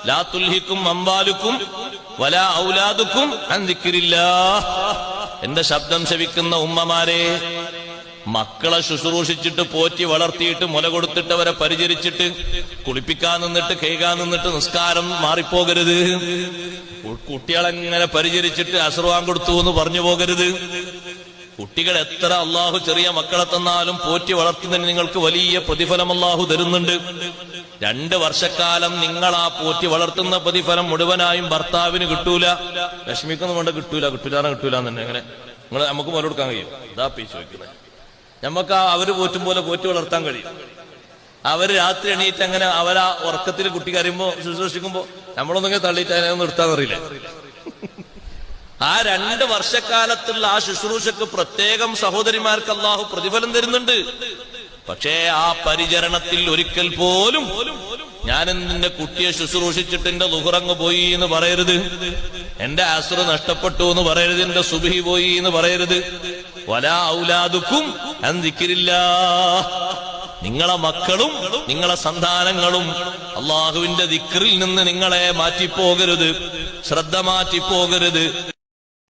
ലാ തുൽഹിക്കും അംവാലുക്കും വലാ ഔലാദുക്കും അൻ ദിക്രില്ലാഹ്. എന്റെ ശബ്ദം ശവിക്കുന്ന ഉമ്മമാരെ, മക്കളെ ശുശ്രൂഷിച്ചിട്ട് പോറ്റി വളർത്തിയിട്ട് മുല കൊടുത്തിട്ട് അവരെ പരിചരിച്ചിട്ട് കുളിപ്പിക്കാൻ നിന്നിട്ട് കേൾക്കാൻ നിന്നിട്ട് നിസ്കാരം മാറിപ്പോകരുത്. കുട്ടികളെങ്ങനെ പരിചരിച്ചിട്ട് അസ്റുവാൻ കൊടുത്തു എന്ന് പറഞ്ഞു പോകരുത്. കുട്ടികൾ എത്ര അള്ളാഹു ചെറിയ മക്കളെ തന്നാലും പോറ്റി വളർത്തുന്നതിന് നിങ്ങൾക്ക് വലിയ പ്രതിഫലം അള്ളാഹു തരുന്നുണ്ട്. 2 വർഷക്കാലം നിങ്ങൾ ആ പോറ്റി വളർത്തുന്ന പ്രതിഫലം മുഴുവനായും ഭർത്താവിന് കിട്ടൂല. വിഷമിക്കുന്നതുകൊണ്ട് കിട്ടൂല തന്നെ. എങ്ങനെ നമുക്ക് മുല കൊടുക്കാൻ കഴിയും? ഇതാ പീ ചോദിക്കുന്നത്. നമുക്ക് അവര് പോറ്റും പോലെ പോറ്റി വളർത്താൻ കഴിയും. അവര് രാത്രി എണീറ്റ് അങ്ങനെ അവരാ ഉറക്കത്തിൽ കുട്ടി കരയുമ്പോ ശുശ്രൂഷിക്കുമ്പോ നമ്മളൊന്നിങ്ങനെ തള്ളിയിട്ട് അതിനെ നിർത്താന്നറിയില്ലേ? ആ 2 വർഷക്കാലത്തുള്ള ആ ശുശ്രൂഷക്ക് പ്രത്യേകം സഹോദരിമാർക്ക് അള്ളാഹു പ്രതിഫലം തരുന്നുണ്ട്. പക്ഷേ ആ പരിചരണത്തിൽ ഒരിക്കൽ പോലും ഞാൻ എന്റെ കുട്ടിയെ ശുശ്രൂഷിച്ചിട്ട് എന്റെ ളുഹ്റങ്ങ് പോയി എന്ന് പറയരുത്, എന്റെ അസ്ർ നഷ്ടപ്പെട്ടു എന്ന് പറയരുത്, എന്റെ സുബ്ഹി പോയി എന്ന് പറയരുത്. വലാ ഔലാദുക്കും അൻ ദിക്രില്ലാഹ്. നിങ്ങളെ മക്കളും നിങ്ങളെ സന്താനങ്ങളും അള്ളാഹുവിന്റെ ദിക്റിൽ നിന്ന് നിങ്ങളെ മാറ്റിപ്പോകരുത്, ശ്രദ്ധ മാറ്റിപ്പോകരുത്.